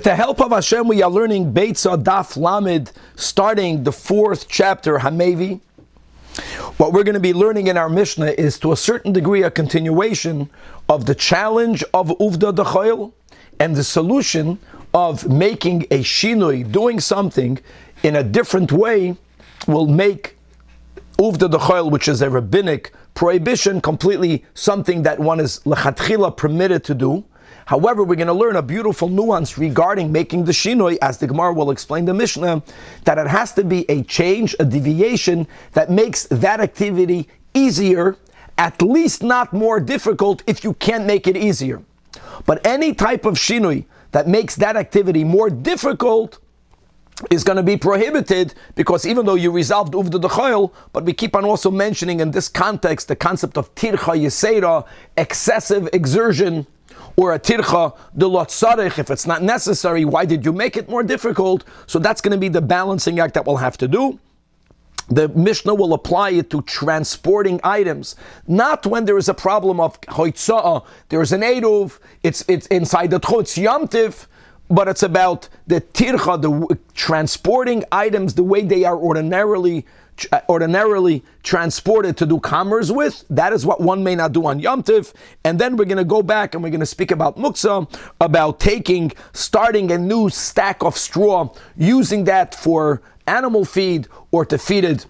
the help of Hashem, we are learning Beitzah Daf Lamed, starting the 4th chapter, Hamevi. What we're going to be learning in our Mishnah is, to a certain degree, a continuation of the challenge of Uvda D'Choil and the solution of making a shinui, doing something in a different way, will make Uvda D'Choil, which is a rabbinic prohibition, completely something that one is lechatchila permitted to do. However, we're going to learn a beautiful nuance regarding making the shinui, as the Gemara will explain the Mishnah, that it has to be a change, a deviation that makes that activity easier, at least not more difficult if you can't make it easier. But any type of shinui that makes that activity more difficult is going to be prohibited, because even though you resolved Uvda D'Choil, but we keep on also mentioning in this context the concept of tircha yesera, excessive exertion, or a tircha de lot sarich, if it's not necessary, why did you make it more difficult? So that's going to be the balancing act that we'll have to do. The Mishnah will apply it to transporting items, not when there is a problem of hoitzah, there is an eruv, it's inside the chutz yamtiv, but it's about the tircha, the transporting items the way they are ordinarily transported to do commerce with. That is what one may not do on Yom Tiv. And then we're going to go back and we're going to speak about muksa, about starting a new stack of straw, using that for animal feed, or to feed it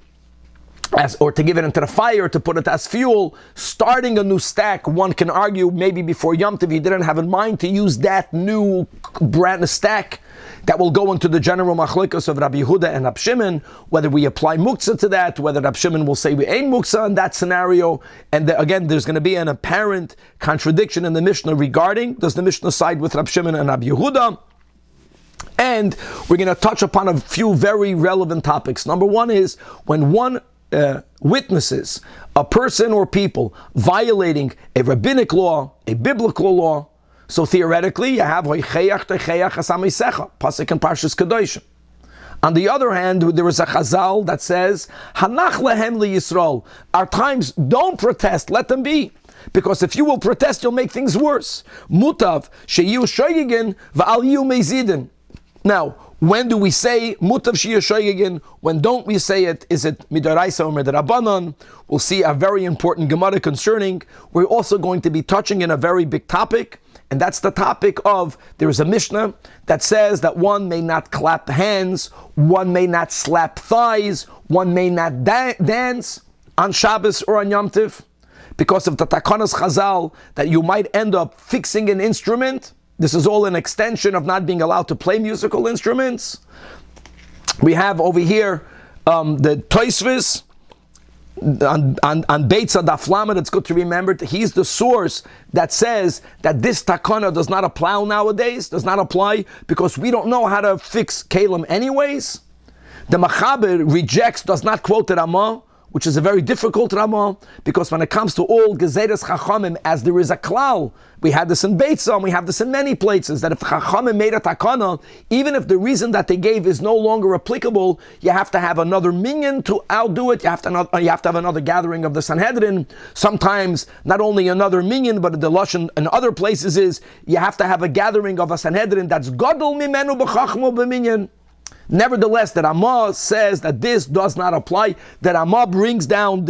or to give it into the fire, to put it as fuel. Starting a new stack, one can argue maybe before Yom Tov you didn't have in mind to use that new brand new stack that will go into the general machlikas of Rabbi Yehuda and Rab Shimon, whether we apply muksa to that, whether Rab Shimon will say we ain't muksa in that scenario. And again, there's going to be an apparent contradiction in the Mishnah regarding, does the Mishnah side with Rab Shimon and Rabbi Yehuda? And we're going to touch upon a few very relevant topics. Number one is, when one witnesses a person or people violating a rabbinic law, a biblical law, so theoretically you have pasuk in Parshas Kedoshim. On the other hand, there is a chazal that says, Hanach lehem liyisrael, our times, don't protest, let them be. Because if you will protest, you'll make things worse. Mutav sheyu shoyigin va'al yu mezidin. Now, when do we say mutav sheyu shoyigin? When don't we say it? Is it midaraisa or midarabanan? We'll see a very important Gemara concerning. We're also going to be touching in a very big topic, and that's the topic of, there is a Mishnah that says that one may not clap hands, one may not slap thighs, one may not dance on Shabbos or on Yom Tiv, because of the takanas chazal, that you might end up fixing an instrument. This is all an extension of not being allowed to play musical instruments. We have over here the Tosfos on Beitzah Daf Lamed. It's good to remember that he's the source that says that this takana does not apply nowadays, does not apply, because we don't know how to fix kalim anyways. The Mechaber rejects, does not quote the Ramah, which is a very difficult Ramah, because when it comes to all Gezeres Chachamim, as there is a klal, we had this in Beitzah, and we have this in many places, that if Chachamim made a takana, even if the reason that they gave is no longer applicable, you have to have another minyan to outdo it. You have to have another gathering of the Sanhedrin. Sometimes not only another minyan, but the lashon in other places is you have to have a gathering of a Sanhedrin that's gadol mimenu b'chachmo b'minyan. Nevertheless, the Ramah says that this does not apply. The Ramah brings down,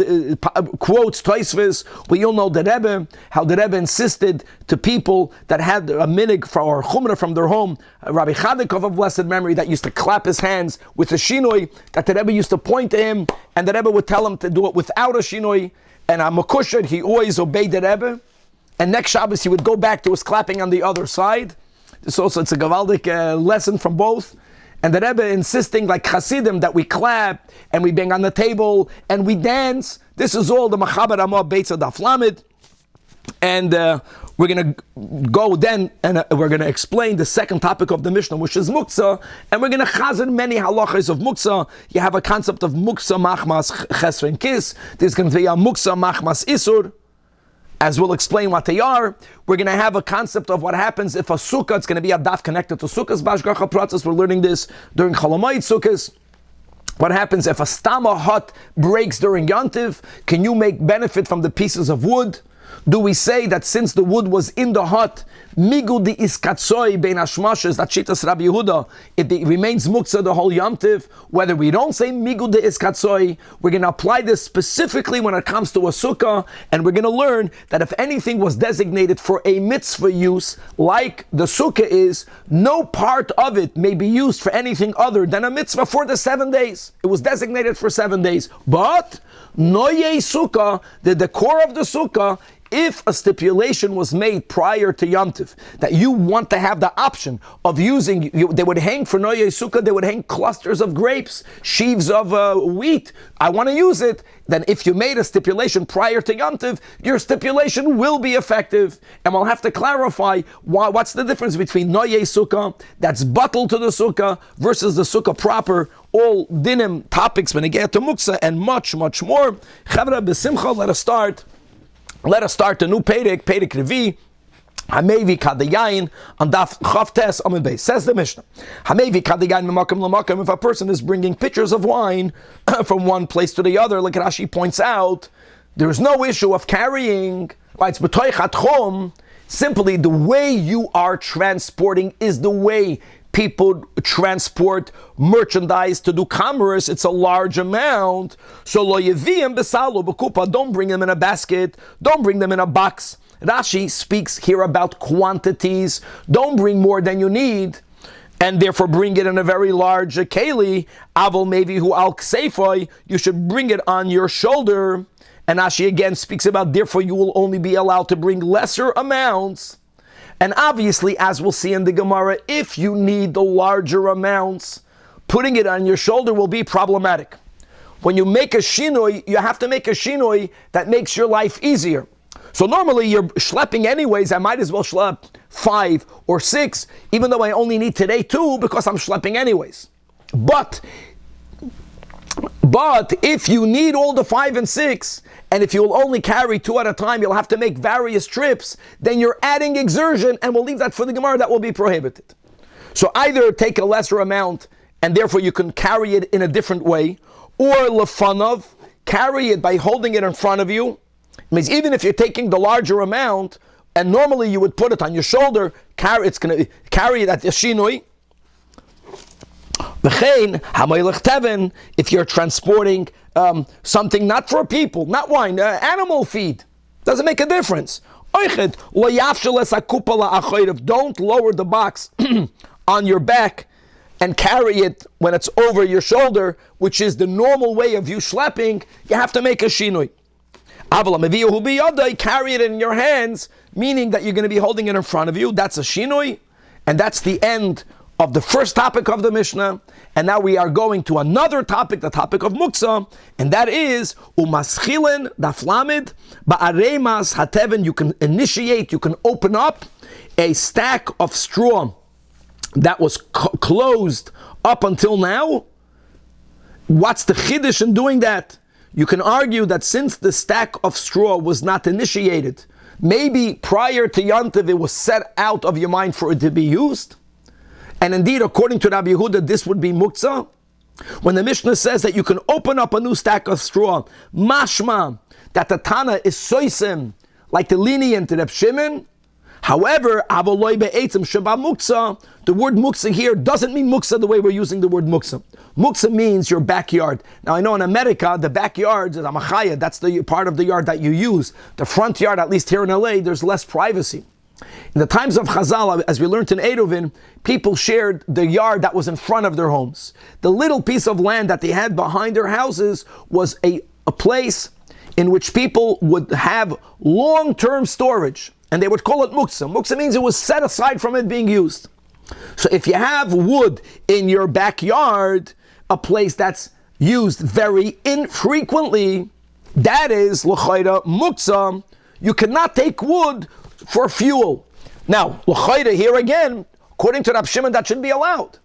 quotes Tosfos. We all know the Rebbe, how the Rebbe insisted to people that had a minig or chumrah from their home, Rabbi Chadikov of blessed memory, that used to clap his hands with a shinoi, that the Rebbe used to point to him, and the Rebbe would tell him to do it without a shinoi. And a Makushad, he always obeyed the Rebbe. And next Shabbos, he would go back to his clapping on the other side. It's a gavaldik lesson from both. And the Rebbe insisting, like Hasidim, that we clap and we bang on the table and we dance. This is all the Mechaber Ramah Beitzah Daf Lamed. And we're going to go then and we're going to explain the second topic of the Mishnah, which is muksa. And we're going to chazan many halachas of muksa. You have a concept of muksa machmas chesren kis. There's going to be a muksa machmas isur. As we'll explain what they are, we're going to have a concept of what happens if a sukkah, it's going to be a daf connected to sukkah's bashgacha process. We're learning this during Cholamayit sukkahs. What happens if a stama hut breaks during Yontiv? Can you make benefit from the pieces of wood? Do we say that since the wood was in the hut, migu di iskatzoi bein hashmashes, that shitas Rabbi Yehuda, it remains muktzah the whole Yom Tiv? Whether we don't say migu di iskatzoi, we're going to apply this specifically when it comes to a sukkah, and we're going to learn that if anything was designated for a mitzvah use, like the sukkah is, no part of it may be used for anything other than a mitzvah for the 7 days. It was designated for 7 days. But noye sukkah, the decor of the sukkah, if a stipulation was made prior to Yom Tiv, that you want to have the option of using, they would hang for Noye Sukkah, they would hang clusters of grapes, sheaves of wheat. I want to use it. Then if you made a stipulation prior to Yom Tiv, your stipulation will be effective. And we'll have to clarify what's the difference between Noye Sukkah, that's bottled to the Sukkah, versus the Sukkah proper. All dinim topics when it gets to Muksa and much, much more. Chavra b'simcha, let us start. Let us start the new Perek Revi. Hamevi Kadayayin on Daf Chavtes Amud Beis. Says the Mishnah. Hamevi Kadayayin Memakam Lamakam. If a person is bringing pitchers of wine from one place to the other, like Rashi points out, there is no issue of carrying. Right? It's b'toichat chom. Simply the way you are transporting is the way people transport merchandise to do commerce. It's a large amount. So lo yeviyim besalo b'kupa. Don't bring them in a basket. Don't bring them in a box. Rashi speaks here about quantities. Don't bring more than you need, and therefore bring it in a very large keli. Avol maybe hu al kseifoy. You should bring it on your shoulder. And Rashi again speaks about therefore you will only be allowed to bring lesser amounts. And obviously, as we'll see in the Gemara, if you need the larger amounts, putting it on your shoulder will be problematic. When you make a shinoi, you have to make a shinoi that makes your life easier. So normally you're schlepping anyways, I might as well schlep 5 or 6, even though I only need today 2 because I'm schlepping anyways. But if you need all the 5 and 6, and if you'll only carry 2 at a time, you'll have to make various trips, then you're adding exertion, and we'll leave that for the Gemara, that will be prohibited. So either take a lesser amount, and therefore you can carry it in a different way, or lefanav, carry it by holding it in front of you. It means even if you're taking the larger amount, and normally you would put it on your shoulder, carry it at the shinoi. If you're transporting something not for people, not wine, animal feed, doesn't make a difference. Don't lower the box on your back and carry it when it's over your shoulder, which is the normal way of you schlepping. You have to make a shinoi. Carry it in your hands, meaning that you're going to be holding it in front of you. That's a shinoi, and that's the end of the first topic of the Mishnah. And now we are going to another topic, the topic of Muksa, and that is Umaschilen Daflamid Ba'aremas Hateven. You can initiate, you can open up a stack of straw that was closed up until now. What's the chiddush in doing that? You can argue that since the stack of straw was not initiated, maybe prior to Yom Tov it was set out of your mind for it to be used. And indeed, according to Rabbi Yehuda, this would be muktzah. When the Mishnah says that you can open up a new stack of straw, mashma, that the Tana is soisim, like the lenient Reb Shimon. However, avoloi be'etzim sheba muktzah, the word muktzah here doesn't mean muktzah the way we're using the word muktzah. Muktzah means your backyard. Now I know in America, the backyard is a machaya, that's the part of the yard that you use. The front yard, at least here in LA, there's less privacy. In the times of Chazal, as we learned in Eruvin, people shared the yard that was in front of their homes. The little piece of land that they had behind their houses was a place in which people would have long-term storage, and they would call it muktzah. Muktzah means it was set aside from it being used. So if you have wood in your backyard, a place that's used very infrequently, that is l'chayda muktzah. You cannot take wood for fuel. Now, l'chayda here again, according to Rab Shimon, that should be allowed.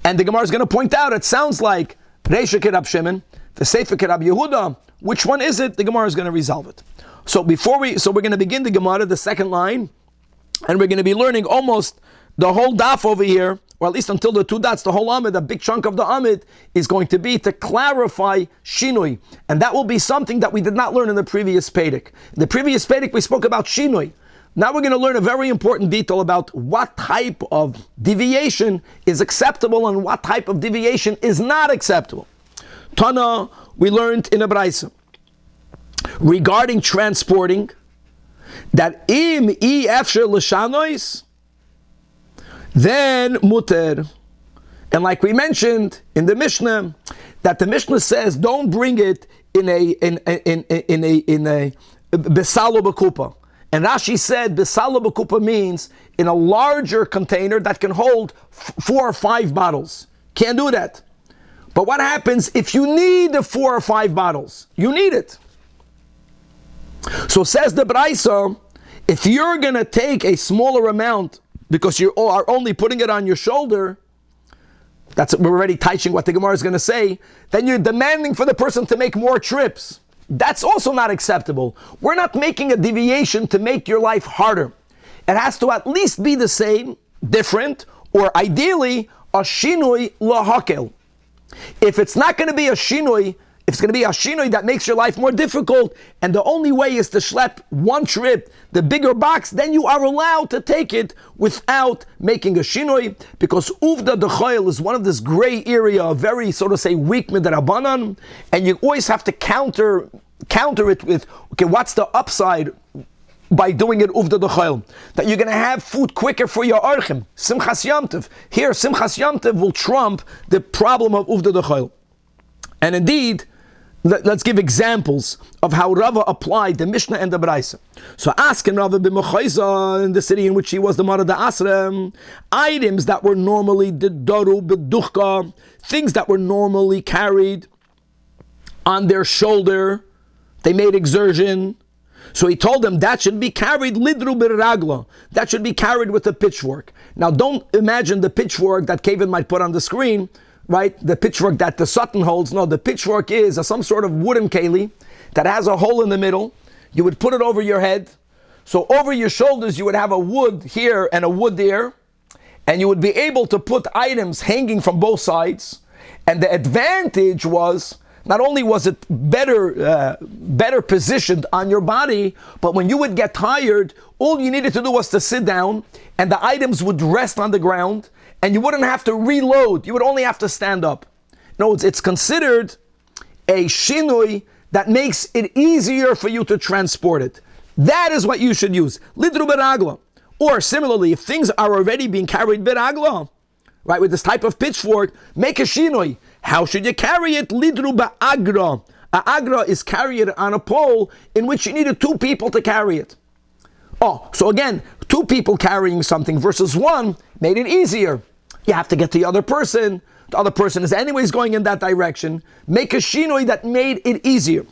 And the Gemara is going to point out, it sounds like Reisha ke Rab Shimon, the Sefer ke Rab Yehuda. Which one is it? The Gemara is going to resolve it. So we're going to begin the Gemara, the second line, and we're going to be learning almost the whole daf over here or at least until the 2 dots, the whole Amid, a big chunk of the Amid, is going to be to clarify Shinui. And that will be something that we did not learn in the previous Perek. In the previous Perek, we spoke about Shinui. Now we're going to learn a very important detail about what type of deviation is acceptable and what type of deviation is not acceptable. Tana, we learned in a Beitzah regarding transporting that im I efshar l'shanois, then muter. And like we mentioned in the Mishnah, that the Mishnah says don't bring it in a besalo b'kupa. And Rashi said besalo b'kupa means in a larger container that can hold 4 or 5 bottles. Can't do that. But what happens if you need the 4 or 5 bottles? You need it. So says the Beitzah, if you're going to take a smaller amount because you are only putting it on your shoulder, we're already teaching what the Gemara is going to say, then you're demanding for the person to make more trips. That's also not acceptable. We're not making a deviation to make your life harder. It has to at least be the same, different, or ideally a shinui lahakel. If it's not going to be a shinui, if it's going to be a shinui that makes your life more difficult, and the only way is to schlep one trip, the bigger box, then you are allowed to take it without making a shinui, because uvda dechoil is one of this gray area, a very, so to say, weak midrabanan, and you always have to counter it with, okay, what's the upside by doing it uvda dechoil? That you're going to have food quicker for your archim. Simchas yamtiv. Here, Simchas yamtiv will trump the problem of uvda dechoil. And indeed, let's give examples of how Rava applied the Mishnah and the Beitzah. So asking Rava b'Mechayza, in the city in which he was the Mara da Asra, items that were normally the Daru b'Duchka, things that were normally carried on their shoulder, they made exertion. So he told them that should be carried lidru b'Ragla, that should be carried with a pitchfork. Now don't imagine the pitchfork that Kevin might put on the screen, right? The pitchfork that the Sutton holds. No, the pitchfork is some sort of wooden keli that has a hole in the middle. You would put it over your head. So over your shoulders, you would have a wood here and a wood there. And you would be able to put items hanging from both sides. And the advantage was, not only was it better positioned on your body, but when you would get tired, all you needed to do was to sit down and the items would rest on the ground. And you wouldn't have to reload. You would only have to stand up. No, it's considered a shinui that makes it easier for you to transport it. That is what you should use. Lidru beragla. Or similarly, if things are already being carried beragla, right, with this type of pitchfork, make a shinui. How should you carry it? Lidru ba'agra. Agra is carried on a pole in which you needed 2 people to carry it. Oh, so again, 2 people carrying something versus 1 made it easier. You have to get to the other person. The other person is anyways going in that direction. Make a shinoi that made it easier.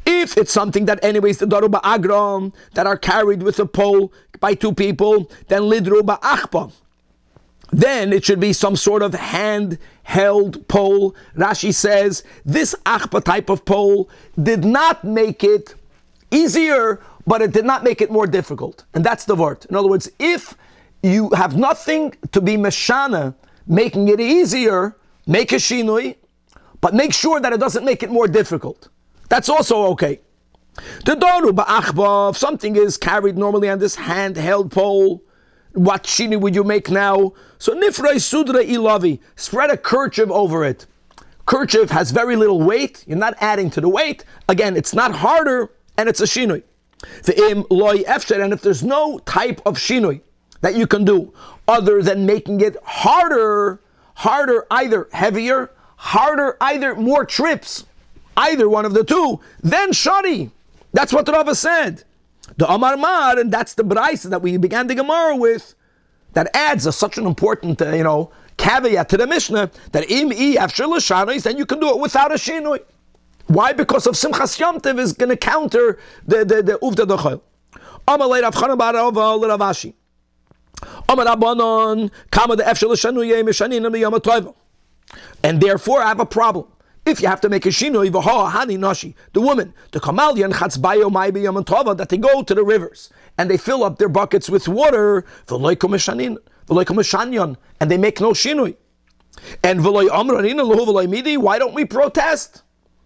If it's something that anyways the daru ba'agram that are carried with a pole by 2 people, then lidru ba'achpa. Then it should be some sort of hand-held pole. Rashi says this achpa type of pole did not make it easier, but it did not make it more difficult. And that's the word. In other words, if you have nothing to be meshana, making it easier, make a shinui, but make sure that it doesn't make it more difficult. That's also okay. The daru ba'achba, if something is carried normally on this handheld pole, what shinui would you make now? So nifrei sudra ilavi, spread a kerchief over it. Kerchief has very little weight, you're not adding to the weight. Again, it's not harder, and it's a shinui. Ve'im loy efsher, and if there's no type of shinui that you can do other than making it harder either heavier, harder either more trips, either one of the 2, then shari. That's what Rava said. The Amar Mar, and that's the Beitzah that we began the Gemara with, that adds such an important caveat to the Mishnah, that im I after l'shanos, then you can do it without a shinui. Why? Because of Simchas Yomtiv is going to counter the Uvda Dechoil. Amar Rav Chanan bar Rava l'Ravashi. Amar Rabbanon kama the efshel l'shanuye mishanin miyama toiva. And therefore I have a problem. If you have to make a shinui, v'ha hani nashi, the woman, the kamalyan chatzbayo mai b'yam tova, that they go to the rivers and they fill up their buckets with water, v'loikom mishanin. and they make no shinui. And why don't we protest?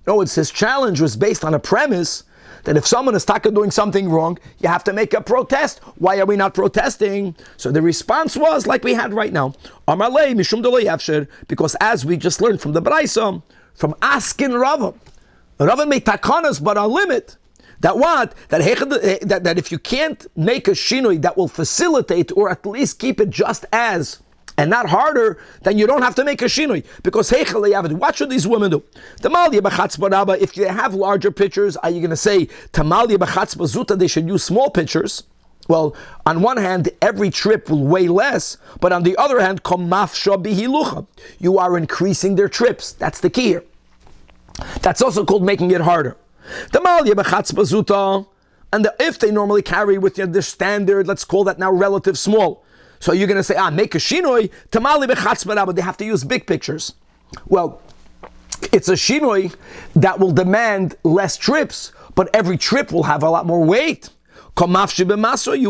No, it's his challenge was based on a premise that if someone is doing something wrong, you have to make a protest. Why are we not protesting? So the response was like we had right now. Because as we just learned from the Beitzah, from asking Rava made takanas, but a limit. That what? That if you can't make a shinui that will facilitate or at least keep it just as and not harder, then you don't have to make a shinui. Because what should these women do? If you have larger pictures, are you going to say Tamalya b'chatzba zuta they should use small pictures? Well, on one hand, every trip will weigh less, but on the other hand, you are increasing their trips. That's the key here. That's also called making it harder. And if they normally carry with their standard, let's call that now relative small. So you're going to say, make a shinoi, tamali bechatzbara, but they have to use big pictures. Well, it's a shinoi that will demand less trips, but every trip will have a lot more weight. You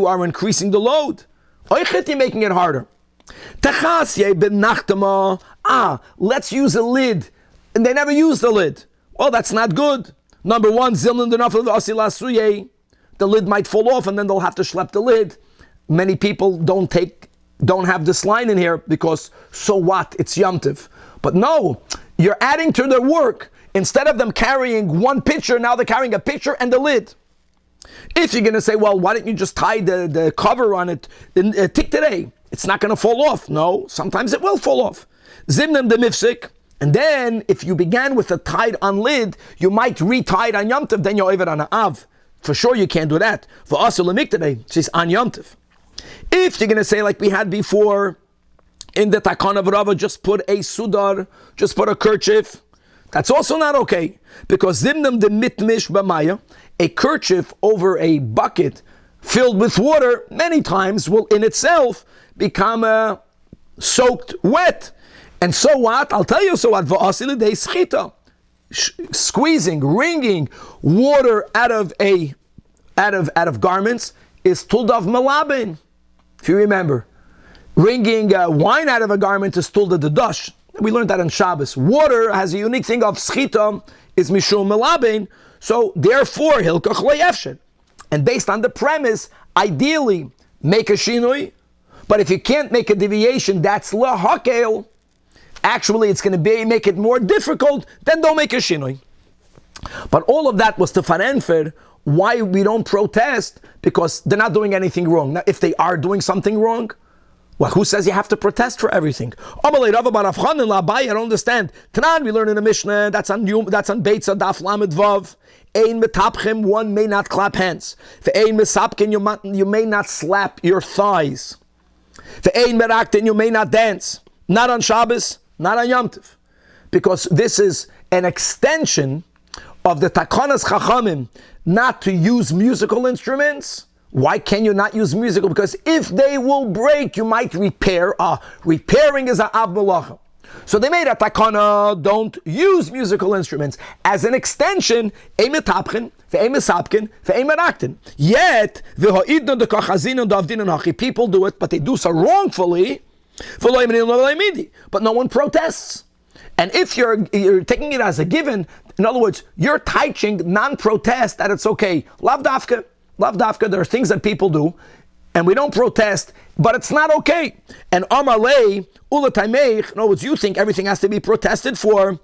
are increasing the load. You're making it harder. Let's use a lid. And they never use the lid. Well, that's not good. Number one, the lid might fall off and then they'll have to schlep the lid. Many people don't have this line in here because so what? It's Yom Tov. But no, you're adding to their work. Instead of them carrying one pitcher, now they're carrying a pitcher and the lid. If you're going to say, well, why don't you just tie the cover on it tick today? It's not going to fall off. No, sometimes it will fall off. Zimnem de mifsik. And then, if you began with a tied-on lid, you might re-tie it on Yom Tov, then you're over on an Av. For sure you can't do that. For us, today, she's on Yom Tov. If you're going to say like we had before, in the Takana of Rava, just put a sudar, just put a kerchief, that's also not okay. Because zimnam de mitmish b'maya, a kerchief over a bucket filled with water, many times will in itself become soaked wet. And so what? I'll tell you so what. Squeezing, wringing water out of garments is tuldav malabin. If you remember, wringing wine out of a garment is tulda the dash. We learned that on Shabbos. Water has a unique thing of schita is mishum malabin. So therefore hilkach le'efshed. And based on the premise, ideally make a shinui. But if you can't make a deviation, that's lahakel. Actually, it's going to make it more difficult, then don't make a shinui. But all of that was to farenfer why we don't protest, because they're not doing anything wrong. Now, if they are doing something wrong, well, who says you have to protest for everything? I don't understand. Tanan, we learn in the Mishnah, that's on Beitzah, Daf Lamed Vav. Ein metapchim, one may not clap hands. Ve'ein mesapkin, you may not slap your thighs. Ve'ein meraktin, you may not dance. Not on Shabbos, not on Yom Tov. Because this is an extension of the Takanas Chachamim not to use musical instruments. Why can you not use musical? Because if they will break, you might repair. Repairing is a av melacha. So they made a takana, don't use musical instruments. As an extension, ein metapchen, ve'ein mesapkin, ve'ein meraktin. Yet, people do it, but they do so wrongfully. But no one protests. And if you're taking it as a given, in other words, you're teaching non-protest that it's okay. Lav dafka, there are things that people do, and we don't protest, but it's not okay. And Amalei, Ula Taimeich, in other words, you think everything has to be protested for.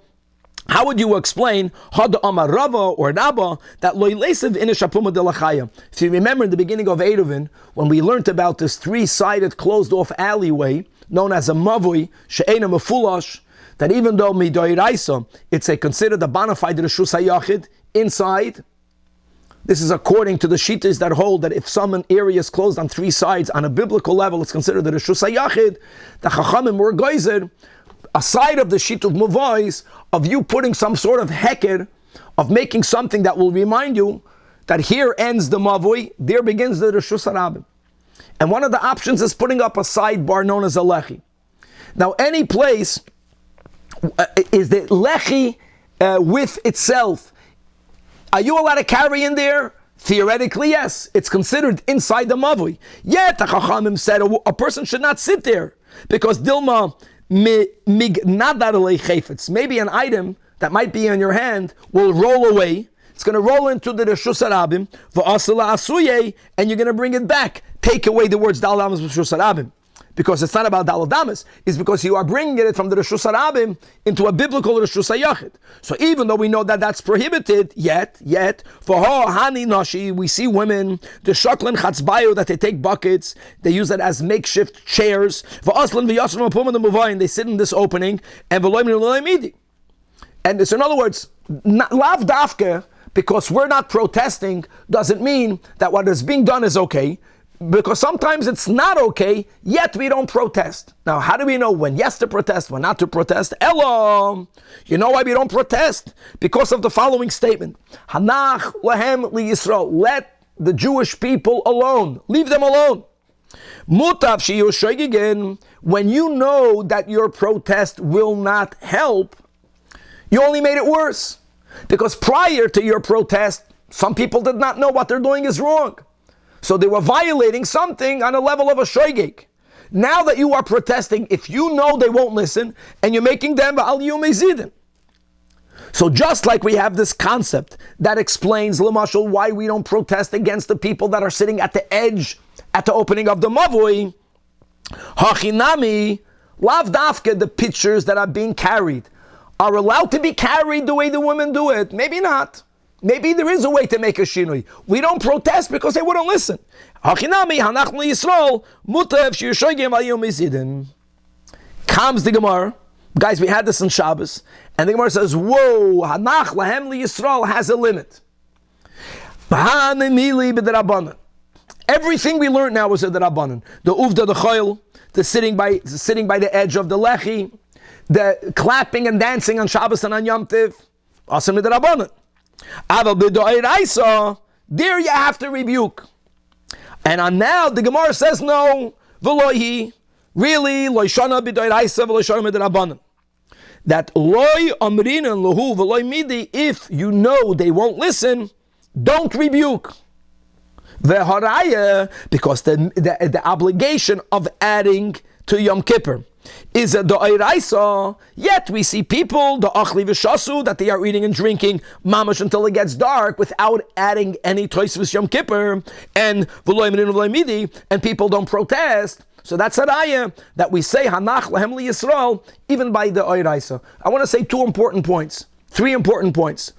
How would you explain Hada Amar Rava or Rabba that Loilesev in a Shapuma de Lachaya? If you remember in the beginning of Eruvin, when we learned about this three-sided closed-off alleyway known as a Mavui, She'ena Mefulash, that even though Midoiraisa, it's considered a bona fide Reshus HaYachid inside. This is according to the Shittas that hold that if some area is closed on three sides, on a biblical level, it's considered the Reshus HaYachid. The Chachamim were geyser, aside of the Shittuv Muvais, of you putting some sort of heker, of making something that will remind you that here ends the Mavui, there begins the Reshus HaRabim. And one of the options is putting up a sidebar known as a lechi. Now, any place is the lechi with itself. Are you allowed to carry in there Theoretically, yes, it's considered inside the mavui. Yet the Chachamim said a person should not sit there because Dilma mignadar chayfetz. Maybe an item that might be in your hand will roll away. It's going to roll into the Reshus Harabim, v'asila asuye, and you're going to bring it back. Take away the words Dal Damas Reshus Harabim. Because it's not about Dal Damas, it's because you are bringing it from the Reshus Harabim into a biblical Reshus HaYachid. So even though we know that that's prohibited, yet, for Hani Nashi, we see women, the Shaklan Chatzbayo, that they take buckets, they use it as makeshift chairs, v'aslan v'yasran v'pum the Muvayin, they sit in this opening, and v'loim v'loim midi. And so in other words, lav dafke, because we're not protesting, doesn't mean that what is being done is okay. Because sometimes it's not okay, yet we don't protest. Now, how do we know when yes to protest, when not to protest? Elo, you know why we don't protest? Because of the following statement. Hanach lahem li Yisrael. Let the Jewish people alone. Leave them alone. Mutav shiur shoygigin. When you know that your protest will not help, you only made it worse. Because prior to your protest, some people did not know what they're doing is wrong. So they were violating something on a level of a shoygig. Now that you are protesting, if you know they won't listen, and you're making them Aliyah mezidin. So just like we have this concept that explains, l'mashal, why we don't protest against the people that are sitting at the edge at the opening of the mavui, hachinami, lav dafke, the pictures that are being carried are allowed to be carried the way the women do it. Maybe not. Maybe there is a way to make a shinui. We don't protest because they wouldn't listen. Comes the Gemara. Guys, we had this on Shabbos. And the Gemara says, whoa, Hanach lahem li Yisrael has a limit. Everything we learned now was a Derabanan. The uvda, the choil, the sitting by the edge of the lechi, the clapping and dancing on Shabbos and on Yom Tiv, also the Derabanan. There you have to rebuke. And on now the Gemara says no, v'lohi, really, loishana b'doiraisa v'loishana b'derabanan. That loy amrinan lahu v'loy midi, if you know they won't listen, don't rebuke. V'haraya, because the obligation of adding to Yom Kippur is a do'iraisa, yet we see people, the achli v'shasu, that they are eating and drinking mamash until it gets dark without adding any toisvus Yom Kippur, and v'loy min v'loy midi, and people don't protest. So that's a raya that we say hanach lahem li Yisrael, even by the do'iraisa. I want to say three important points.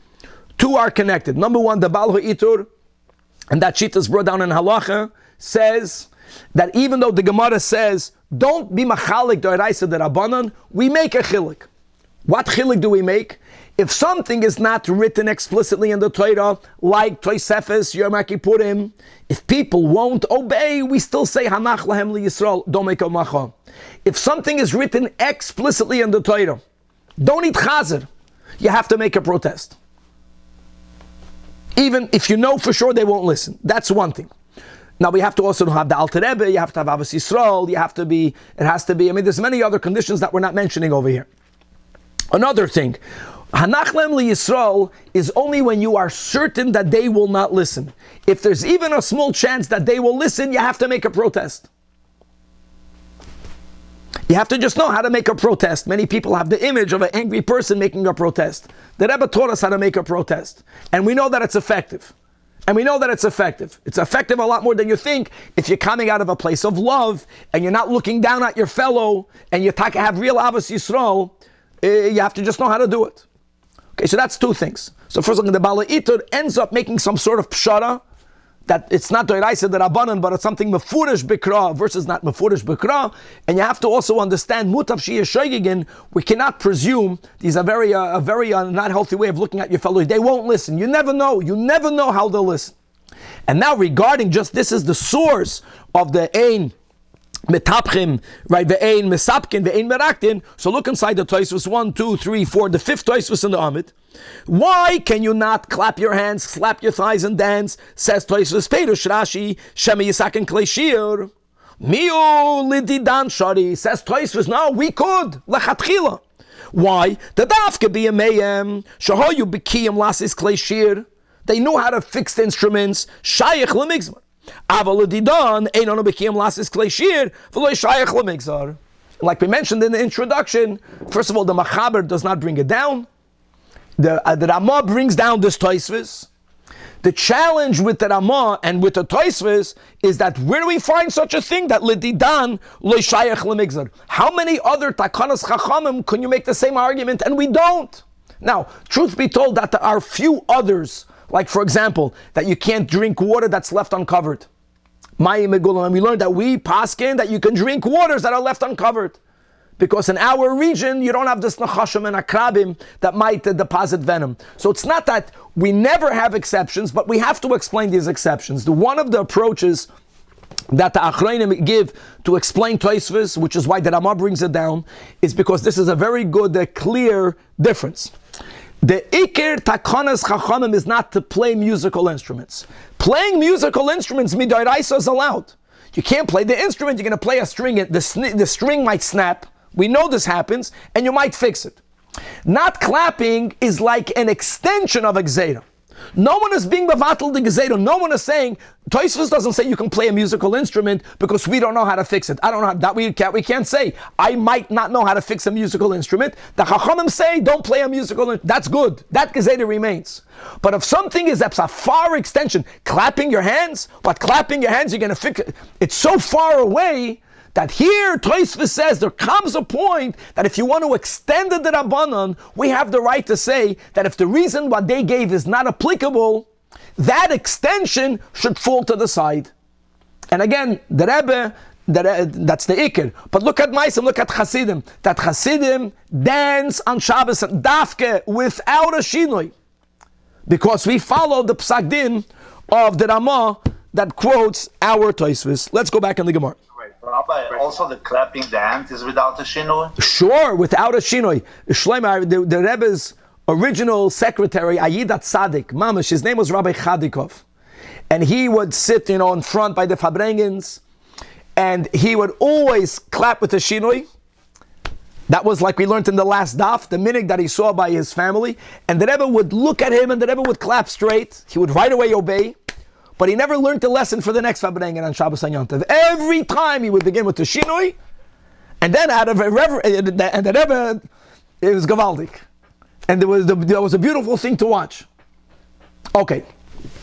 Two are connected. Number one, the Baal H'itur, and that Shita is brought down in Halacha, says that even though the Gemara says, don't be machalik do'iraisa derabanan, we make a chilik. What chilik do we make? If something is not written explicitly in the Torah, like Tosefes, Yom Kippurim, if people won't obey, we still say hanach lahem li Yisrael, don't make a macha. If something is written explicitly in the Torah, don't eat chazer, you have to make a protest. Even if you know for sure they won't listen. That's one thing. Now we have to also have the Alter Rebbe, you have to have Avos Yisrael, it has to be, there's many other conditions that we're not mentioning over here. Another thing, Hanach Lem Li Yisrael is only when you are certain that they will not listen. If there's even a small chance that they will listen, you have to make a protest. You have to just know how to make a protest. Many people have the image of an angry person making a protest. The Rebbe taught us how to make a protest. And we know that it's effective. It's effective a lot more than you think if you're coming out of a place of love and you're not looking down at your fellow and you have real Avos Yisrael. You have to just know how to do it. Okay, so that's two things. So first of all, the Bala Itur ends up making some sort of pshara that it's not doiraisa derabanan, but it's something mefurish bikra versus not mefurish bikra. And you have to also understand mutav shiur shoygigin. We cannot presume these are a very not healthy way of looking at your fellow. They won't listen. You never know. You never know how they'll listen. And now regarding just this is the source of the ein metapchim, right? Ve'ein mesapkin, ve'ein meraktin. So look inside the Tosfos 1, 2, 3, 4, the fifth Tosfos in the Amid. Why can you not clap your hands, slap your thighs, and dance? Says Tosfos Perush Rashi, Shema Yisakin Klei Shiur. Miu lididan shari. Says Tosfos, no, we could. Lechatchila. Why? The dafke be a mayem. Shahoyu b'kiyam lasis Klei Shiur. They knew how to fix the instruments. Shayach lemigzar. Aval didan ein ono bekiem lasis klei shiur v'lo shayach lemigzar. Like we mentioned in the introduction, first of all, the Machaber does not bring it down. The Ramah brings down this Tosfos. The challenge with the Ramah and with the Tosfos is that where do we find such a thing that Lididan lo shayach lemigzar? How many other Takanas Chachamim can you make the same argument and we don't? Now, truth be told, that there are few others, like for example, that you can't drink water that's left uncovered. Mayim Megulam, and we learned that we paskin that you can drink waters that are left uncovered. Because in our region, you don't have this nachashim and akrabim that might deposit venom. So it's not that we never have exceptions, but we have to explain these exceptions. One of the approaches that the Achrayim give to explain Tosfos, which is why the Ramah brings it down, is because this is a very good, clear difference. The Iker Takanas Chachamim is not to play musical instruments. Playing musical instruments, midoraisa, is allowed. You can't play the instrument, you're going to play a string, the string might snap. We know this happens, and you might fix it. Not clapping is like an extension of a gzeira. No one is being bevatel the gzeira. No one is saying, Tosfos doesn't say you can play a musical instrument because we don't know how to fix it. I don't know that we can't say. I might not know how to fix a musical instrument. The Chachamim say don't play a musical instrument. That's good. That gzeira remains. But if something is a far extension, clapping your hands, but clapping your hands, you're going to fix it. It's so far away that here Tosfos says there comes a point that if you want to extend the Rabbanan, we have the right to say that if the reason what they gave is not applicable, that extension should fall to the side. And again, the Rebbe, that's the Iker. But look at Maisim, look at Hasidim. That Hasidim dance on Shabbos and Dafke without a shinoi. Because we follow the Psak Din of the Ramah that quotes our Tosfos. Let's go back in the Gemara. Rabbi, also the clapping the hand is without a shinoi? Sure, without a shinoi. Shlomo, the Rebbe's original secretary, Ayidat Tzaddik, Mamash, his name was Rabbi Chadikov. And he would sit, in front by the Fabrengens, and he would always clap with the shinoi. That was like we learned in the last daf, the minig that he saw by his family. And the Rebbe would look at him, and the Rebbe would clap straight. He would right away obey. But he never learned the lesson for the next Fabrengen on Shabbos and Yom Tov. Every time he would begin with the shinoi, and then out of a and the Rebbe, it was gavaldik. And there was a beautiful thing to watch. Okay.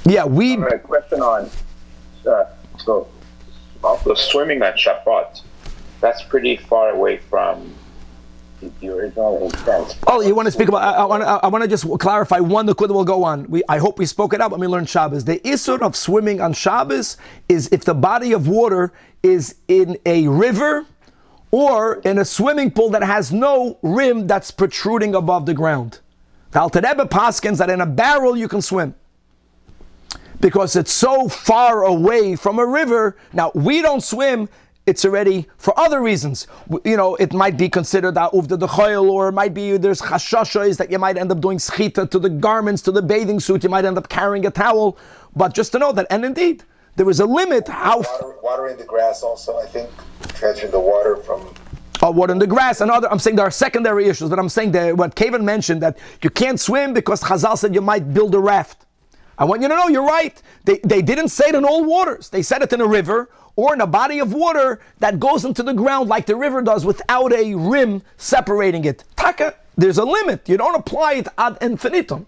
Yeah, All right, question on, so the swimming on Shabbat, that's pretty far away from the original intent. Oh, you want to speak about? I want to just clarify one. The Kudah will go on. I hope we spoke it out when we learned Shabbos. The issur of swimming on Shabbos is if the body of water is in a river or in a swimming pool that has no rim that's protruding above the ground. The Alter Rebbe paskins that in a barrel you can swim because it's so far away from a river. Now we don't swim. It's already for other reasons. It might be considered that uvda the choil, or it might be there's chashashas that you might end up doing schita to the garments, to the bathing suit. You might end up carrying a towel. But just to know that, and indeed, there is a limit how. Water in the grass also, I think, transferring the water from. Water in the grass and other. I'm saying there are secondary issues, but I'm saying that what Kevin mentioned that you can't swim because Chazal said you might build a raft. I want you to know you're right. They didn't say it in all waters. They said it in a river or in a body of water that goes into the ground like the river does without a rim separating it. Taka, there's a limit. You don't apply it ad infinitum.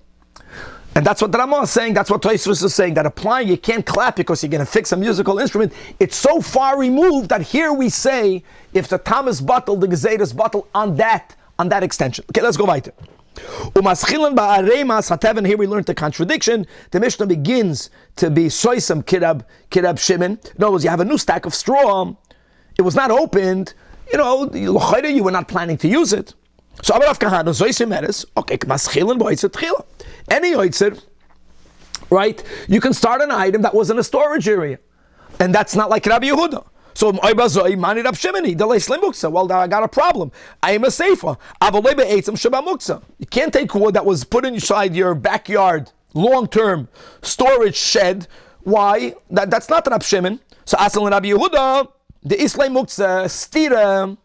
And that's what the Ramah is saying. That's what Tosfos is saying. That applying, you can't clap because you're going to fix a musical instrument. It's so far removed that here we say, if the tam is bottled, the gezeidah is bottled on that extension. Okay, let's go weiter. Here we learned the contradiction. The Mishnah begins to be soisam kirab shimon. In other words, you have a new stack of straw. It was not opened. You were not planning to use it. So any yoitzer, right? You can start an item that was in a storage area, and that's not like Rabbi Yehuda. So well, I got a problem. I am a seifa. You can't take wood that was put inside your backyard long-term storage shed. Why? That's not Rab Shimon. So Asal and Rabbi Yehuda, the Islay Muksa, Stira,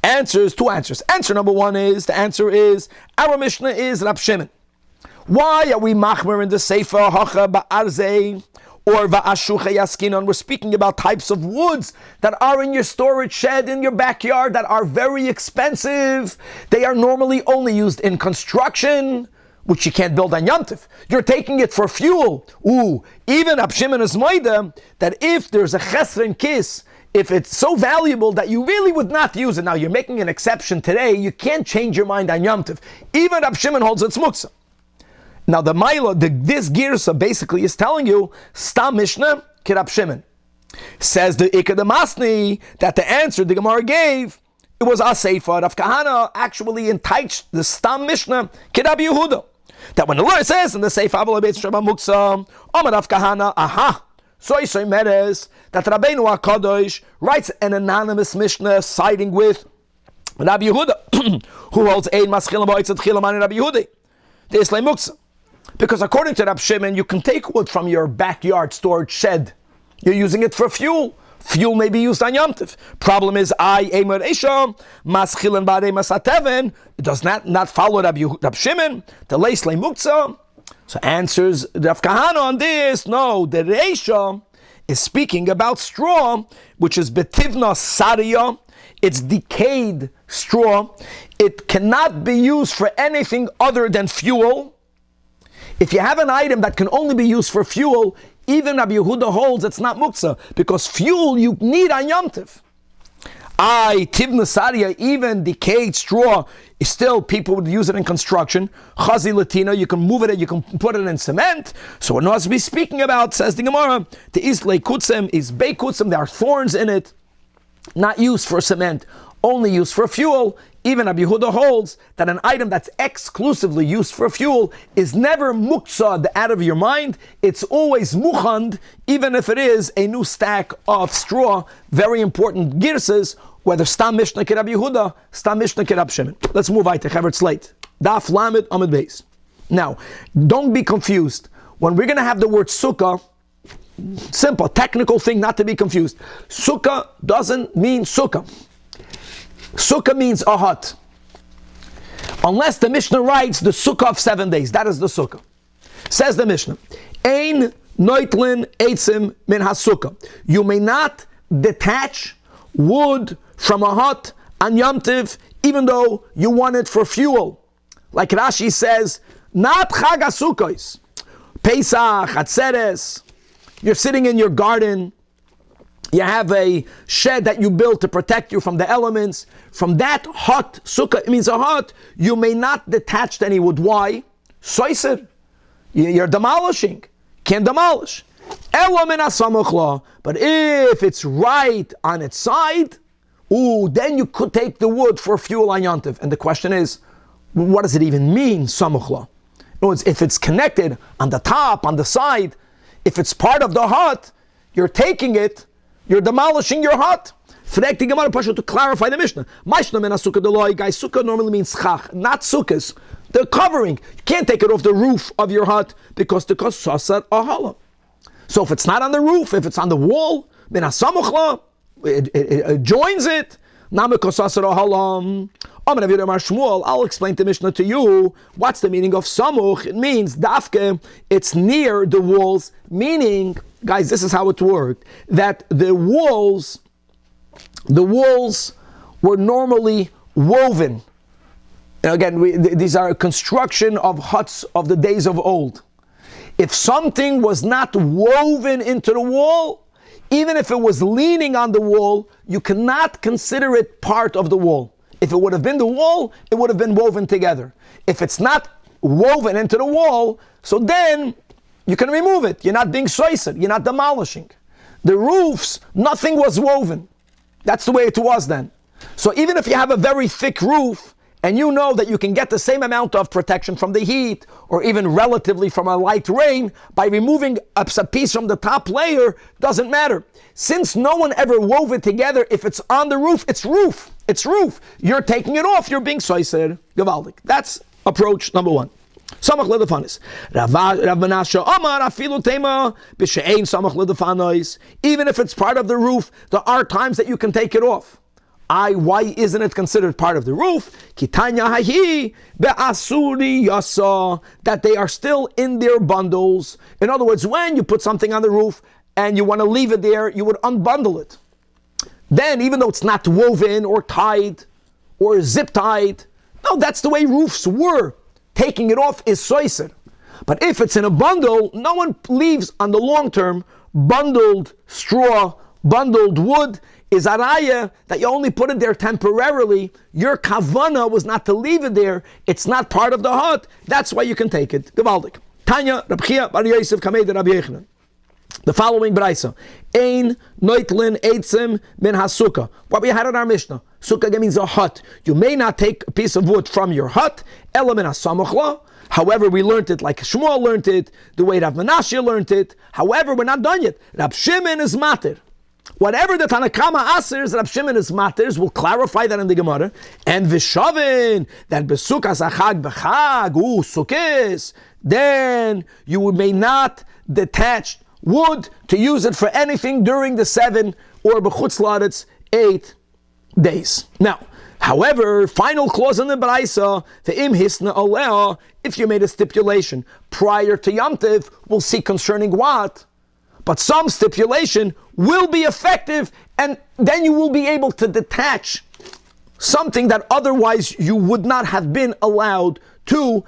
answers, two answers. Answer number one is, the answer is, our Mishnah is Rab Shimon. Why are we machmer in the Sefer Hacha Ba'arzei or Va'ashucha Yaskinon? We're speaking about types of woods that are in your storage shed in your backyard that are very expensive. They are normally only used in construction, which you can't build on Yom Tov. You're taking it for fuel. Even Rab Shimon is moida that if there's a chesron kiss, if it's so valuable that you really would not use it. Now you're making an exception today. You can't change your mind on Yom Tov. Even Rab Shimon holds it's muksa. Now the Maila, this Girsa basically is telling you, Stam Mishnah, Kirab Shimon. Says the Ikad Masni that the answer the Gemara gave, it was Aseifa. Rav Kahana actually entitled the Stam Mishnah, Kirab Yehuda. That when the Lord says in the Seifa Aval Beit Shema Muksa, Omar Rav Kahana, aha, Soy Meres, that Rabbeinu HaKadosh writes an anonymous Mishnah siding with Rabbi Yehuda, who holds Ein Maschilam Ba'otzat Chilam Rabbi Yehuda. The Islam Muksa. Because according to Rab Shimon, you can take wood from your backyard storage shed. You're using it for fuel. Fuel may be used on Yom Tov. Problem is, it does not follow Rab Shimon, the Leislei Muksa. So answers Rav Kahana on this, no, the Reisha is speaking about straw, which is Betivna Sariya. It's decayed straw. It cannot be used for anything other than fuel. If you have an item that can only be used for fuel, even Rabbi Yehuda holds it's not muksa, because fuel you need on Yom Tov. Tivna Sariya, even decayed straw, is still, people would use it in construction. Chazi Latina, you can move it, you can put it in cement. So we're not to be speaking about, says the Gemara, the Islay Kutzim is Bei Kutzim, there are thorns in it, not used for cement, only used for fuel. Even Rabbi Yehuda holds that an item that's exclusively used for fuel is never muksad out of your mind. It's always muchand, even if it is a new stack of straw. Very important girsas, whether Stam Mishnah Ki Rabbi Yehuda, Stam Mishnah Ki Rab Shimon. Let's move on to Chaver Slate. Daf Lamed Amud Beis. Now, don't be confused. When we're going to have the word sukkah, simple, technical thing not to be confused. Sukkah doesn't mean sukkah. Sukkah means a hut. Unless the Mishnah writes the sukkah of 7 days. That is the sukkah. Says the Mishnah, Ein noitlin eitzim min hasukkah. You may not detach wood from a hut on Yom Tov, even though you want it for fuel. Like Rashi says, not Chag HaSukkos. Pesach, Atzeres. You're sitting in your garden. You have a shed that you built to protect you from the elements. From that hut, sukkah, it means a hut, you may not detach any wood. Why? Soiser. You're demolishing. Can't demolish. But if it's right on its side, then you could take the wood for fuel on Yom Tov. And the question is, what does it even mean, samuchla? In other words, if it's connected on the top, on the side, if it's part of the hut, you're taking it, you're demolishing your hut. To clarify the Mishnah, sukkah normally means chach, not sukkahs. The covering. You can't take it off the roof of your hut because the sasar ahala. So if it's not on the roof, if it's on the wall, it joins it. I'll explain the Mishnah to you. What's the meaning of samuch? It means dafke, it's near the walls, meaning, guys, this is how it worked, that the walls were normally woven. And again, these are a construction of huts of the days of old. If something was not woven into the wall, even if it was leaning on the wall, you cannot consider it part of the wall. If it would have been the wall, it would have been woven together. If it's not woven into the wall, so then you can remove it. You're not being soiser, you're not demolishing. The roofs, nothing was woven. That's the way it was then. So even if you have a very thick roof, and you know that you can get the same amount of protection from the heat, or even relatively from a light rain, by removing a piece from the top layer, doesn't matter. Since no one ever wove it together, if it's on the roof, it's roof. It's roof. You're taking it off, you're being soiser, gavaldik. That's approach number one. Samach ledefanis. Rav Menashe Amar afilu tema b'she'ein samach ledefanis. Even if it's part of the roof, there are times that you can take it off. Why isn't it considered part of the roof? Kitanya hahi be'asuri yasa, that they are still in their bundles. In other words, when you put something on the roof and you want to leave it there, you would unbundle it. Then, even though it's not woven or tied or zip tied, no, that's the way roofs were. Taking it off is soiser. But if it's in a bundle, no one leaves on the long term bundled straw, bundled wood. Is araya that you only put it there temporarily. Your kavana was not to leave it there. It's not part of the hut. That's why you can take it. Gewaldig. Tanya, Rab Chia bar Yosef Kamei de Rabbi Yochanan. The following Beitzah. Ein noitlin eitzim min hasukah. What we had in our Mishnah. Sukkah means a hut. You may not take a piece of wood from your hut. Ela min hasamuchla. However, we learned it like Shmuel learned it, the way Rav Menashe learned it. However, we're not done yet. Rab Shimon is matir. Whatever the Tanakama asers, Rab Shimon is matters, we'll clarify that in the Gemara. And Vishavin, that besukas achag bechag, sukkis, then you may not detach wood to use it for anything during the 7 or b'chutz la'aretz 8 days. Now, however, final clause in the Beitzah, ve'im hisna aleh, if you made a stipulation prior to Yom Tov, we'll see concerning what? But some stipulation will be effective, and then you will be able to detach something that otherwise you would not have been allowed to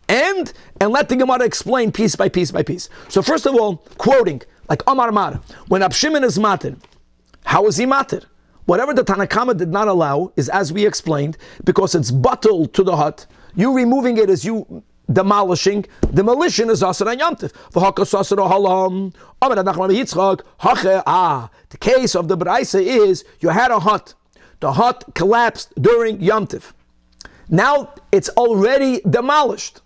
end, and let the Gemara explain piece by piece by piece. So first of all, quoting, like Amar Mar, when Rab Shimon is matir, how is he matir? Whatever the Tanakama did not allow is, as we explained, because it's bottled to the hut, you removing it as you demolishing, demolition is asur on Yom Tov. The case of the Beitzah is you had a hut. The hut collapsed during Yom Tov. Now it's already demolished.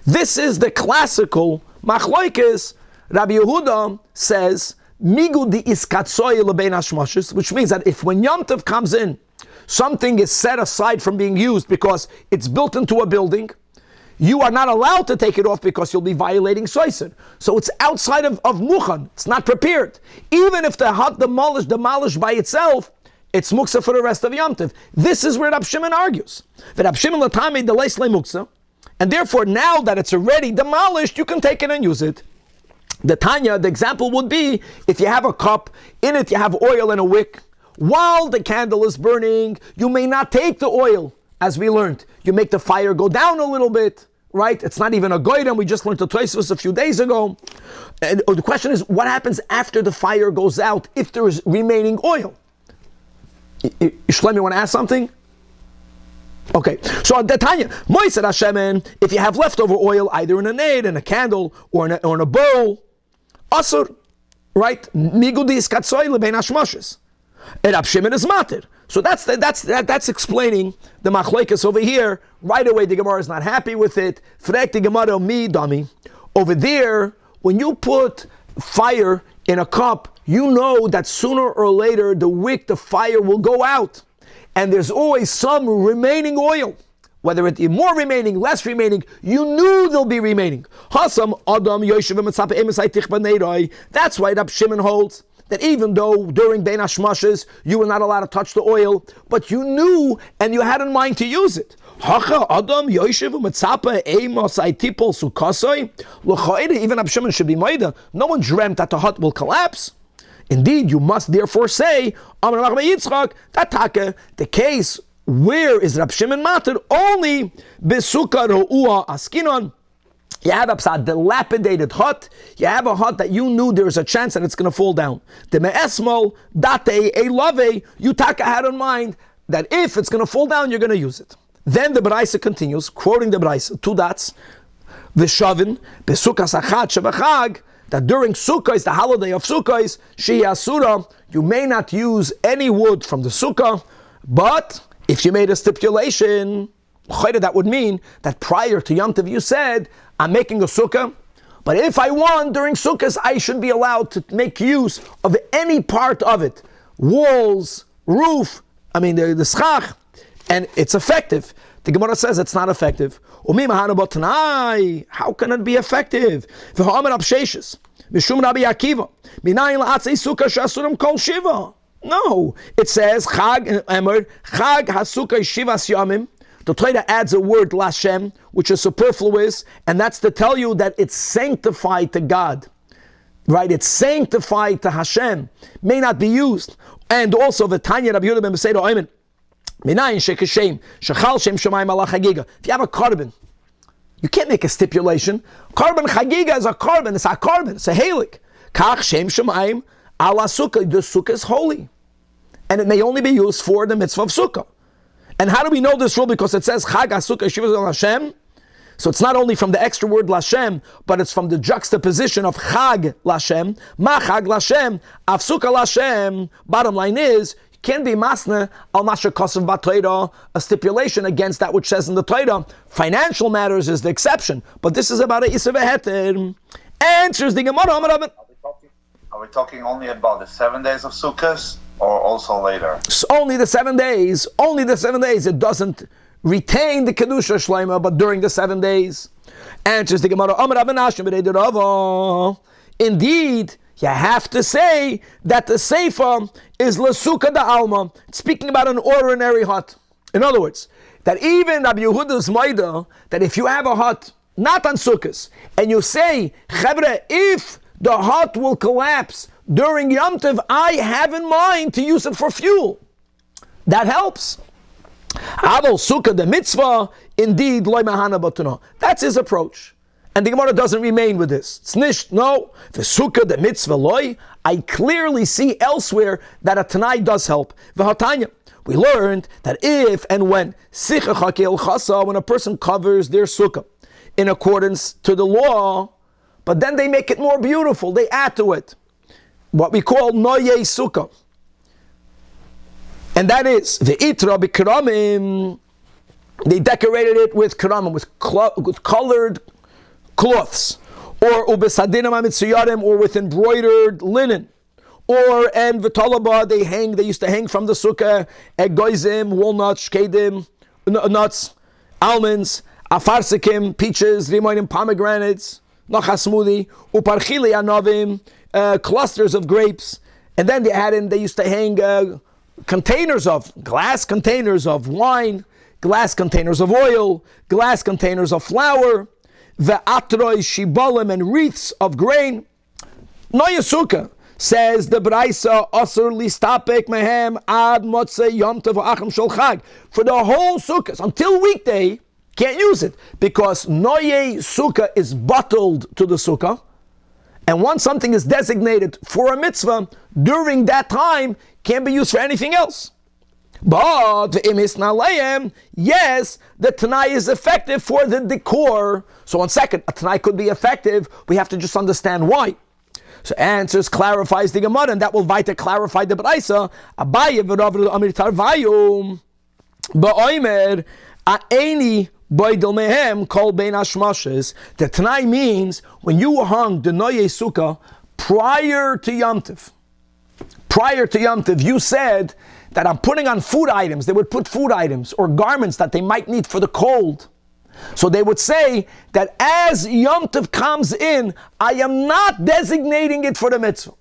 This is the classical machloikis. Rabbi Yehuda says migu di iskatsoy lebein hashmoshes, which means that if when Yom Tov comes in, something is set aside from being used because it's built into a building, you are not allowed to take it off because you'll be violating soiser. So it's outside of Muchan. It's not prepared. Even if the hut demolished by itself, it's muksa for the rest of Yom Tov. This is where Rab Shimon argues. That Rab Shimon l'tamei deleis le muksa, and therefore now that it's already demolished, you can take it and use it. The Tanya, the example would be, if you have a cup, in it you have oil and a wick. While the candle is burning, you may not take the oil. As we learned, you make the fire go down a little bit, right? It's not even a goydam. We just learned the Tosfos a few days ago. And the question is, what happens after the fire goes out if there is remaining oil? Shlomo, you want to ask something? Okay, so the Tanya, Moised Hashem, if you have leftover oil, either in a naid, in a candle, or in a bowl, asur, right? Migudis katsoy lebein hashmoshes. And Rab Shimon is matir. So that's explaining the machlokes over here. Right away, the Gemara is not happy with it. Frek the Gemara mi dummy. Over there, when you put fire in a cup, you know that sooner or later the wick, the fire will go out, and there's always some remaining oil. Whether it be more remaining, less remaining, you knew there'll be remaining. Hassan Adam Yoshev Mitzapa Emisai Tichba Neiroi. That's why Rab Shimon holds that even though during Bein Hashmoshes you were not allowed to touch the oil, but you knew and you had in mind to use it. Even Rab Shimon should be moida. No one dreamt that the hut will collapse. Indeed, you must therefore say, the case where is Rab Shimon matir only besukar ro'ua askinon. You have a dilapidated hut. You have a hut that you knew there's a chance that it's going to fall down. The me'esmol date a lave. You had in mind that if it's going to fall down, you're going to use it. Then the Beitzah continues, quoting the Beitzah, 2 dots. V'shavin besukas achat shebachag, that during Sukkah, the holiday of Sukkah, sheyasura, you may not use any wood from the Sukkah, but if you made a stipulation, that would mean that prior to Yom Tov you said, I'm making a sukkah, but if I want during sukkahs, I should be allowed to make use of any part of it. Walls, roof, the schach, and it's effective. The Gemara says it's not effective. How can it be effective? No, it says Chag Emer Chag Hasukah Shivas Yamim. The Torah adds a word Lashem, which is superfluous, and that's to tell you that it's sanctified to God, right? It's sanctified to Hashem, may not be used. And also the Tanya Rabbi Yehuda ben Besedo Oimen, Minayin Shekeshem Shechal Shem Shemayim Ala Chagiga. If you have a carbon, you can't make a stipulation. Carbon Chagiga is a carbon. It's a carbon. It's a halik. Kach Shem Shemayim Ala Sukkah. The Sukkah is holy, and it may only be used for the mitzvah of Sukkah. And how do we know this rule? Because it says Chag HaSukkah Shivas Lashem. So it's not only from the extra word Lashem, but it's from the juxtaposition of Chag Lashem, Ma Chag Lashem, Av Sukkah Lashem. Bottom line is, you can't be masna al masha kosav b'Torah, a stipulation against that which says in the Torah. Financial matters is the exception, but this is about a isav heter. Answers the Gemara. Are we talking only about the 7 days of Sukkot, or also later? So only the 7 days. Only the 7 days. It doesn't retain the kedusha shleima, but during the 7 days. Answers the Gemara. Indeed, you have to say that the Sefer is l'sukkah da alma, speaking about an ordinary hut. In other words, that even Rabbi Yehuda's Maida, that if you have a hut, not on Sukkot, and you say, Chevre, if the hut will collapse during Yom Tov, I have in mind to use it for fuel. That helps. Aval sukkah the mitzvah, indeed, loy mahana batuno. That's his approach. And the Gemara doesn't remain with this. It's nisht, no. The sukkah the mitzvah loy, I clearly see elsewhere that a Tanai does help. V'hatanya, we learned that if and when sicha chakel chasa, when a person covers their sukkah in accordance to the law, but then they make it more beautiful, they add to it what we call noye sukkah. And that is the itra b'keramim. They decorated it with keramim, with colored cloths, or ubesadinam amitzuyarim, or with embroidered linen, or and v'talaba they used to hang from the sukkah egoizim, walnuts, shkedim, nuts, almonds, afarsikim, peaches, rimonim, pomegranates, nachas smoothie, uparchili anavim, clusters of grapes, and then they used to hang glass containers of wine, glass containers of oil, glass containers of flour, ve'atroi shibalim, and wreaths of grain. Noya Sukkah, says the Beitzah, asur listapek mehem ad motzei yom tov acham shel chag. For the whole Sukkah, until weekday, can't use it, because Noye Sukkah is bottled to the Sukkah, and once something is designated for a mitzvah, during that time, can't be used for anything else. But yes, the Tanai is effective for the decor. So 1 second, a Tanai could be effective. We have to just understand why. So answers clarifies the Gemara, and that will weiter clarify the Beitzah. Abaye v'Rav Amir Tarvayum ba'omer a'eni boidel mehem kol bein hashmashes. The Tanai means when you hung the Noye Sukkah prior to Yom Tov. Prior to Yom Tov, you said that I'm putting on food items. They would put food items or garments that they might need for the cold. So they would say that as Yom Tov comes in, I am not designating it for the mitzvah.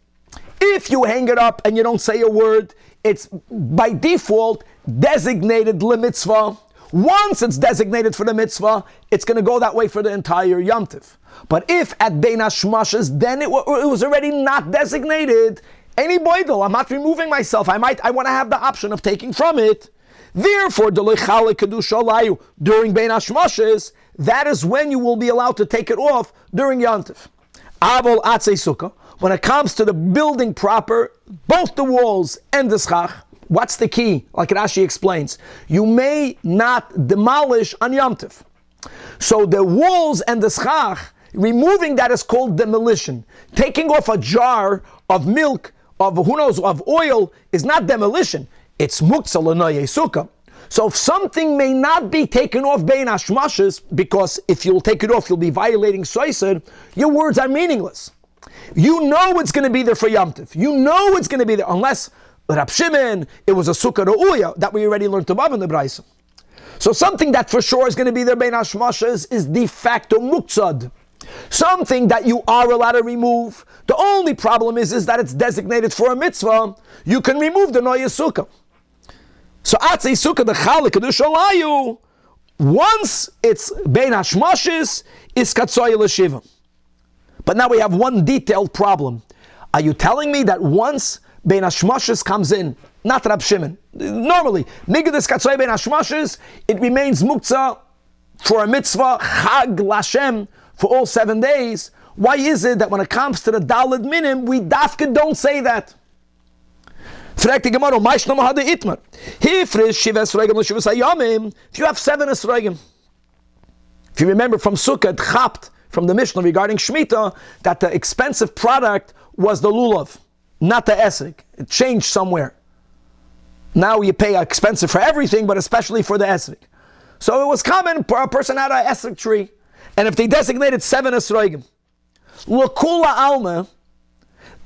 If you hang it up and you don't say a word, it's by default designated le mitzvah. Once it's designated for the mitzvah, it's going to go that way for the entire Yom Tov. But if at Bein HaShmashes, then it was already not designated. Any boidel, I'm not removing myself. I want to have the option of taking from it. Therefore, during Bein HaShmashes, that is when you will be allowed to take it off during Yom Tov. Avol atzei sukkah, when it comes to the building proper, both the walls and the schach, what's the key? Like Rashi explains, you may not demolish on Yom Tov. So the walls and the schach, removing that is called demolition. Taking off a jar of milk, of oil, is not demolition. It's muktzah l'noye sukkah. So if something may not be taken off bein hashmashes, because if you'll take it off, you'll be violating soiser, your words are meaningless. You know it's going to be there for Yom Tov. You know it's going to be there, unless Rab Shimon, it was a sukkah re'uya, that we already learned above in the Beitzah. So something that for sure is going to be there bein hashmashes is de facto muktzad. something that you are allowed to remove. The only problem is that it's designated for a mitzvah. You can remove the noya sukkah. So atzei sukkah the chalik kedusha, once it's bein hashmashis, is katsoy l'shiva. But now we have one detailed problem. Are you telling me that once bein hashmashis comes in, not Rab Shimon, normally migdis katsoy bein hashmashis, it remains muktzah for a mitzvah chag lashem for all 7 days? Why is it that when it comes to the daled minim, we dafka don't say that? If you have 7 esrogim, if you remember from Sukkah, it chapt from the Mishnah regarding Shemitah that the expensive product was the lulav, not the esrog. It changed somewhere. Now you pay expensive for everything, but especially for the esrog. So it was common, a person had an esrog tree, and if they designated 7 esrogim, l'kula alma,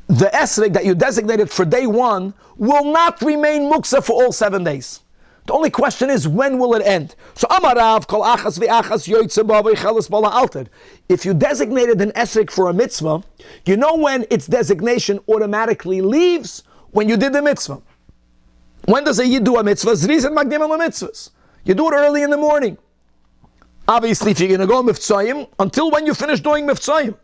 the esrog that you designated for day 1 will not remain muksa for all 7 days. The only question is, when will it end? So Amarav kol achas ve'achas yoytze ba'veicheles bala altered. If you designated an esrog for a mitzvah, you know when its designation automatically leaves? When you did the mitzvah. When does a yid do a mitzvah? Zrizin magdim al mitzvahs. You do it early in the morning. Obviously, if you're going to go mivtzayim, until when you finish doing mivtzayim.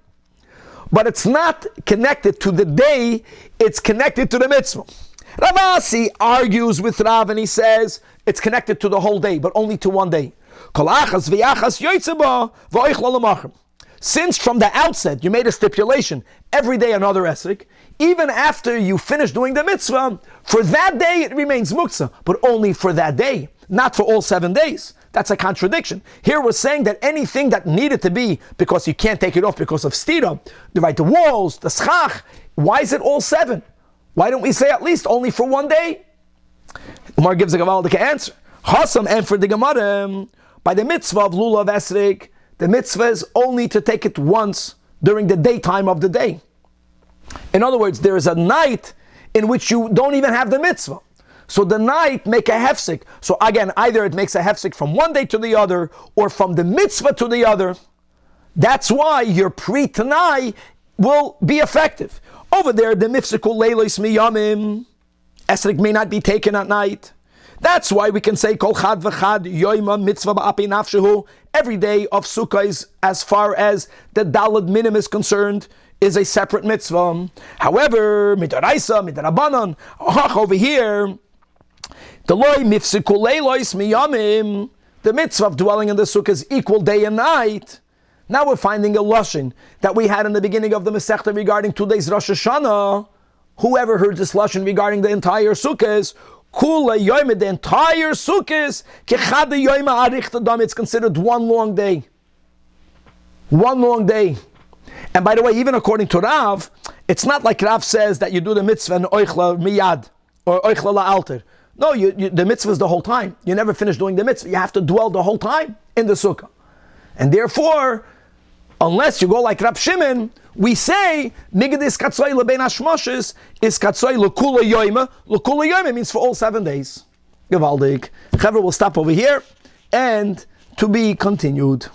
But it's not connected to the day, it's connected to the mitzvah. Ravasi argues with Rav and he says it's connected to the whole day, but only to one day. Since from the outset you made a stipulation, every day another esrog, even after you finish doing the mitzvah, for that day it remains muktzah, but only for that day, not for all 7 days. That's a contradiction. Here we're saying that anything that needed to be, because you can't take it off because of stira, the walls, the schach, why is it all 7? Why don't we say at least only for one day? Umar gives a gavaldic answer. Hassan answered the Gemara by the mitzvah of lulav esrog. The mitzvah is only to take it once during the daytime of the day. In other words, there is a night in which you don't even have the mitzvah. So the night make a hefsek. So again, either it makes a hefsek from one day to the other, or from the mitzvah to the other. That's why your pre-tanai will be effective. Over there, the mifsekul leilos miyamim, esrog may not be taken at night. That's why we can say kol chad v'chad yoima mitzvah ba'api nafshehu. Every day of sukkah is, as far as the daled minim is concerned, is a separate mitzvah. However, midaraisa, midarabanan, over here, the loy mifsekul leilos miyamim, the mitzvah of dwelling in the sukkah is equal day and night. Now we're finding a lashon that we had in the beginning of the Masechta regarding 2 days Rosh Hashanah. Whoever heard this lashon regarding the entire sukkahs, kula yoyme, the entire sukkahs, kechad yoyme aricht adam, it's considered one long day. One long day. And by the way, even according to Rav, it's not like Rav says that you do the mitzvah and oichla miyad or oichla la'alter. No, the mitzvah is the whole time. You never finish doing the mitzvah. You have to dwell the whole time in the sukkah. And therefore, unless you go like Rab Shimon, we say migdis katsoy lebein hashmoshes is katsoy lekula yoyma. Lekula yoyma means for all 7 days. Gevaldik. Chaver will stop over here, and to be continued.